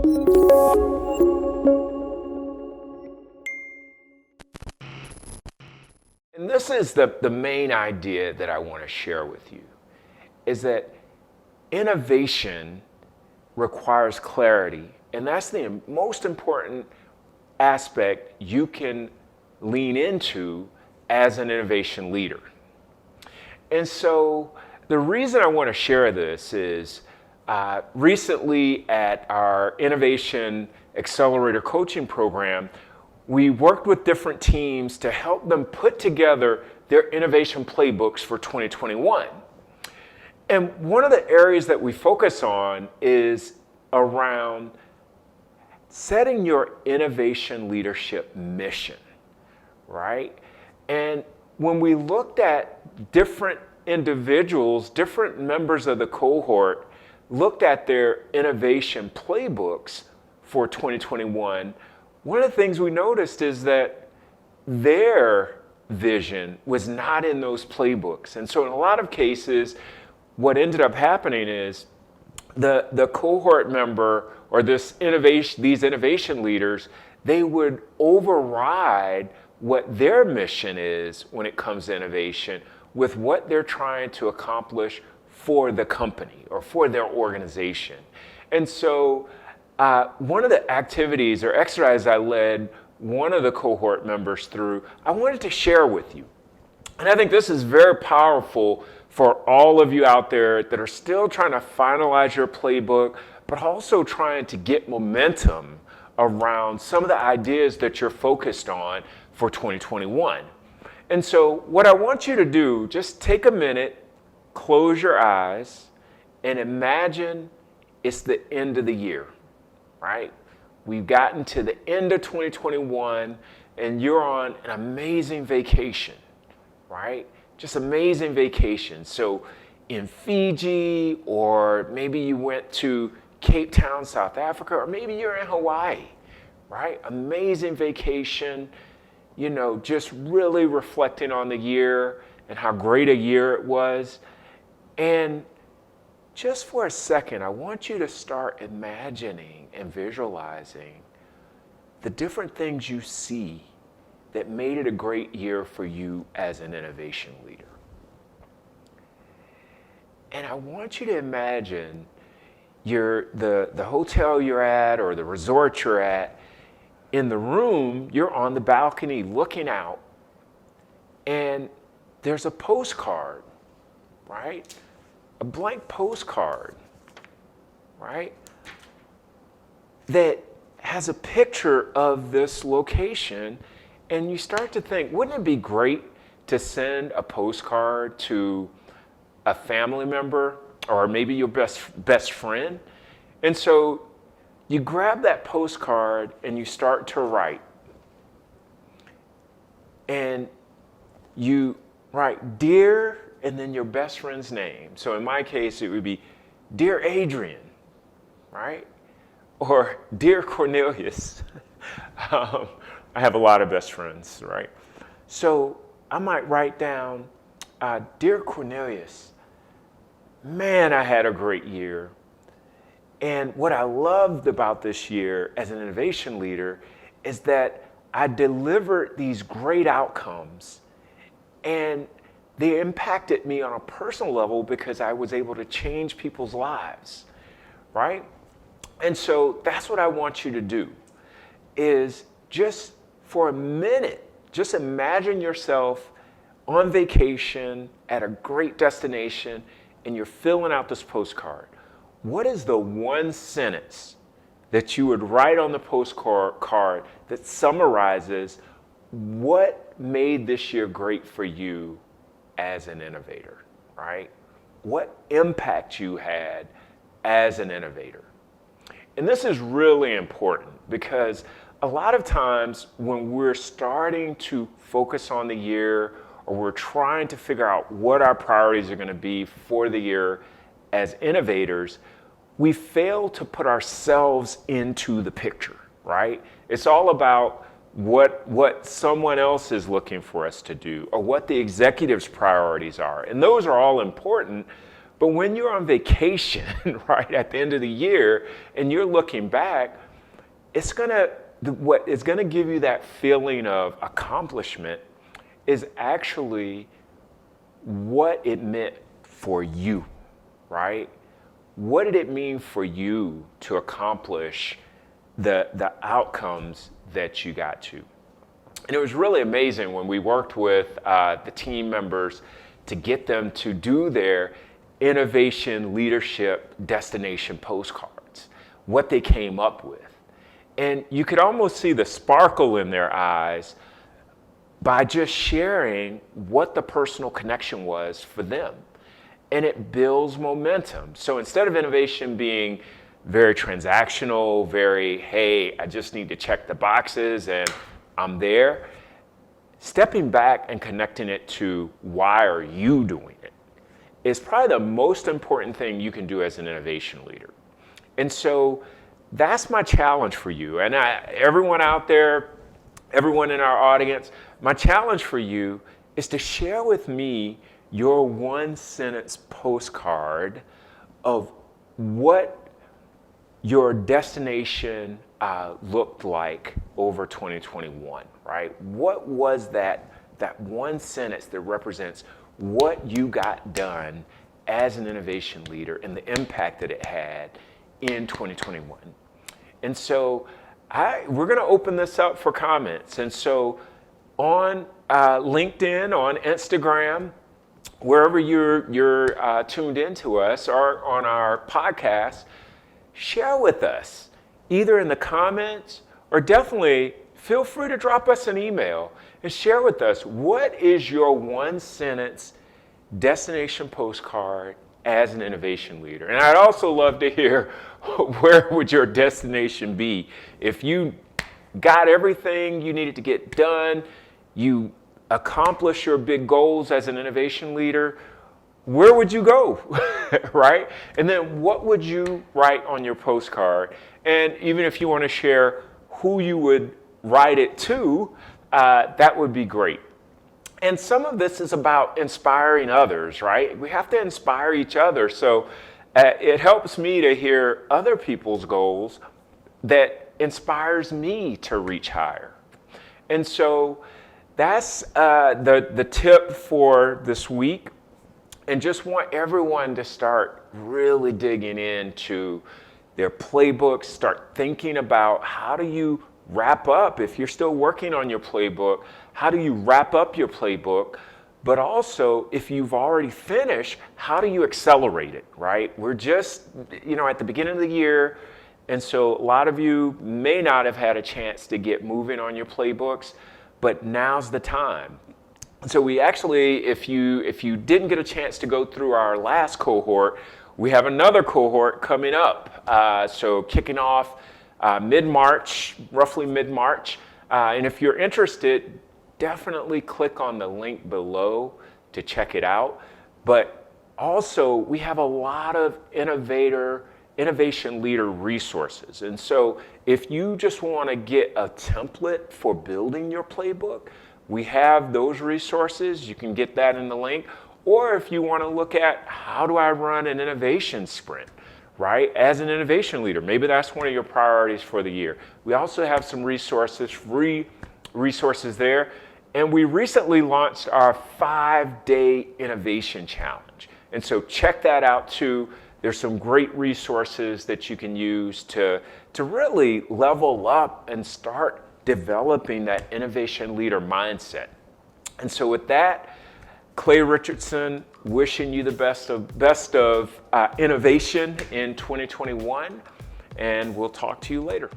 And this is the main idea that I want to share with you, is that innovation requires clarity, and that's the most important aspect you can lean into as an innovation leader. And so the reason I want to share this is recently at our Innovation Accelerator Coaching Program, we worked with different teams to help them put together their innovation playbooks for 2021. And one of the areas that we focus on is around setting your innovation leadership mission, right? And when we looked at different individuals, different members of the cohort, looked at their innovation playbooks for 2021, one of the things we noticed is that their vision was not in those playbooks. And so in a lot of cases, what ended up happening is the cohort member or these innovation leaders, they would override what their mission is when it comes to innovation with what they're trying to accomplish for the company or for their organization. And so one of the activities or exercises I led one of the cohort members through, I wanted to share with you. And I think this is very powerful for all of you out there that are still trying to finalize your playbook, but also trying to get momentum around some of the ideas that you're focused on for 2021. And so what I want you to do, just take a minute, close your eyes, and imagine it's the end of the year, right? We've gotten to the end of 2021 and you're on an amazing vacation, right? Just amazing vacation. So in Fiji, or maybe you went to Cape Town, South Africa, or maybe you're in Hawaii, right? Amazing vacation, you know, just really reflecting on the year and how great a year it was. And just for a second, I want you to start imagining and visualizing the different things you see that made it a great year for you as an innovation leader. And I want you to imagine the hotel you're at or the resort you're at. In the room, you're on the balcony looking out, and there's a postcard, right? A blank postcard, right? That has a picture of this location, and you start to think, wouldn't it be great to send a postcard to a family member or maybe your best friend? And so you grab that postcard and you start to write. And you write, dear, and then your best friend's name. So in my case, it would be, dear Adrian, right? Or dear Cornelius. I have a lot of best friends, right? So I might write down, dear Cornelius, man, I had a great year. And what I loved about this year as an innovation leader is that I delivered these great outcomes, and they impacted me on a personal level because I was able to change people's lives, right? And so that's what I want you to do, is just for a minute, just imagine yourself on vacation at a great destination and you're filling out this postcard. What is the one sentence that you would write on the postcard that summarizes what made this year great for you as an innovator, right? What impact you had as an innovator. And this is really important because a lot of times when we're starting to focus on the year or we're trying to figure out what our priorities are going to be for the year as innovators, we fail to put ourselves into the picture, right? It's all about what someone else is looking for us to do or what the executive's priorities are. And those are all important, But when you're on vacation, right, at the end of the year, and you're looking back, what is gonna give you that feeling of accomplishment is actually what it meant for you, right? What did it mean for you to accomplish the outcomes that you got to? And it was really amazing when we worked with the team members to get them to do their innovation leadership destination postcards, what they came up with. And you could almost see the sparkle in their eyes by just sharing what the personal connection was for them. And it builds momentum. So instead of innovation being very transactional, very, hey, I just need to check the boxes and I'm there, stepping back and connecting it to why are you doing it is probably the most important thing you can do as an innovation leader. And so that's my challenge for you. And everyone out there, everyone in our audience, my challenge for you is to share with me your one-sentence postcard of what your destination looked like over 2021, right? What was that one sentence that represents what you got done as an innovation leader and the impact that it had in 2021? And so we're gonna open this up for comments. And so on LinkedIn, on Instagram, wherever you're tuned into us or on our podcast, share with us, either in the comments or definitely feel free to drop us an email and share with us what is your one sentence destination postcard as an innovation leader. And I'd also love to hear where would your destination be if you got everything you needed to get done, you accomplish your big goals as an innovation leader, where would you go, right? And then what would you write on your postcard? And even if you want to share who you would write it to, that would be great. And some of this is about inspiring others, right? We have to inspire each other. So it helps me to hear other people's goals that inspires me to reach higher. And so that's the tip for this week. And just want everyone to start really digging into their playbooks, start thinking about how do you wrap up, if you're still working on your playbook, how do you wrap up your playbook? But also, if you've already finished, how do you accelerate it, right? We're just, at the beginning of the year, and so a lot of you may not have had a chance to get moving on your playbooks, but now's the time. So we actually, if you didn't get a chance to go through our last cohort, we have another cohort coming up. So kicking off mid-March, roughly mid-March. And if you're interested, definitely click on the link below to check it out. But also, we have a lot of innovation leader resources. And so if you just want to get a template for building your playbook, we have those resources. You can get that in the link. Or if you want to look at how do I run an innovation sprint, right? As an innovation leader, maybe that's one of your priorities for the year. We also have some resources, free resources there. And we recently launched our 5-day innovation challenge. And so check that out too. There's some great resources that you can use to really level up and start developing that innovation leader mindset. And so with that, Clay Richardson, wishing you the best of innovation in 2021, and we'll talk to you later.